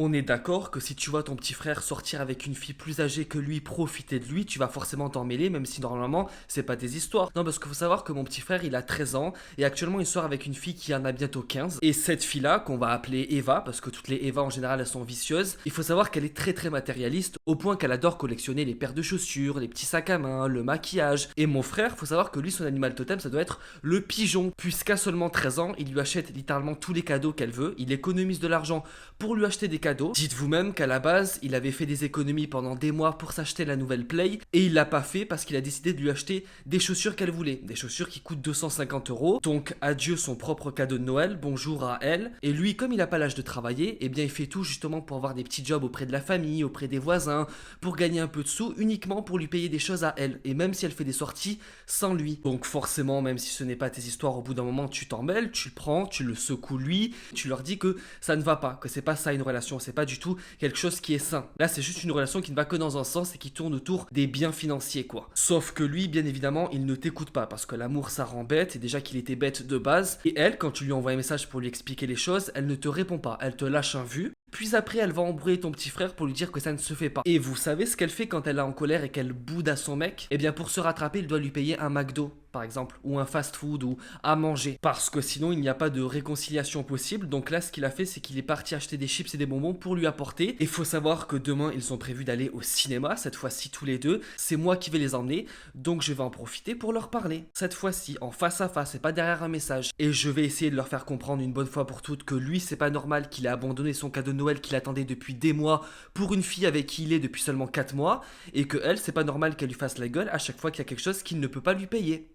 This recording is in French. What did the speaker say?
On est d'accord que si tu vois ton petit frère sortir avec une fille plus âgée que lui, profiter de lui, tu vas forcément t'en mêler, même si normalement, c'est pas tes histoires. Non, parce qu'il faut savoir que mon petit frère, il a 13 ans, et actuellement, il sort avec une fille qui en a bientôt 15. Et cette fille-là, qu'on va appeler Eva, parce que toutes les Eva en général, elles sont vicieuses, il faut savoir qu'elle est très très matérialiste, au point qu'elle adore collectionner les paires de chaussures, les petits sacs à main, le maquillage. Et mon frère, faut savoir que lui, son animal totem, ça doit être le pigeon, puisqu'à seulement 13 ans, il lui achète littéralement tous les cadeaux qu'elle veut, il économise de l'argent pour lui acheter des cadeaux. Dites vous-même qu'à la base, il avait fait des économies pendant des mois pour s'acheter la nouvelle Play et il l'a pas fait parce qu'il a décidé de lui acheter des chaussures qu'elle voulait, des chaussures qui coûtent 250 €. Donc adieu son propre cadeau de Noël, bonjour à elle. Et lui, comme il a pas l'âge de travailler, eh bien il fait tout justement pour avoir des petits jobs auprès de la famille, auprès des voisins, pour gagner un peu de sous, uniquement pour lui payer des choses à elle. Et même si elle fait des sorties sans lui. Donc forcément, même si ce n'est pas tes histoires, au bout d'un moment, tu t'en mêles, tu le prends, tu le secoues lui, tu leur dis que ça ne va pas, que c'est pas ça une relation, c'est pas du tout quelque chose qui est sain. Là, c'est juste une relation qui ne va que dans un sens et qui tourne autour des biens financiers, quoi. Sauf que lui, bien évidemment, il ne t'écoute pas parce que l'amour, ça rend bête et déjà qu'il était bête de base. Et elle, quand tu lui envoies un message pour lui expliquer les choses, elle ne te répond pas. Elle te lâche un vu. Puis après, elle va embrouiller ton petit frère pour lui dire que ça ne se fait pas. Et vous savez ce qu'elle fait quand elle est en colère et qu'elle boude à son mec? Eh bien, pour se rattraper, il doit lui payer un McDo, par exemple, ou un fast-food, ou à manger. Parce que sinon, il n'y a pas de réconciliation possible. Donc là, ce qu'il a fait, c'est qu'il est parti acheter des chips et des bonbons pour lui apporter. Et faut savoir que demain, ils ont prévu d'aller au cinéma, cette fois-ci tous les deux. C'est moi qui vais les emmener, donc je vais en profiter pour leur parler. Cette fois-ci, en face à face, et pas derrière un message. Et je vais essayer de leur faire comprendre une bonne fois pour toutes que lui, c'est pas normal qu'il ait abandonné son cadeau de Noël qu'il attendait depuis des mois pour une fille avec qui il est depuis seulement 4 mois, et que elle, c'est pas normal qu'elle lui fasse la gueule à chaque fois qu'il y a quelque chose qu'il ne peut pas lui payer.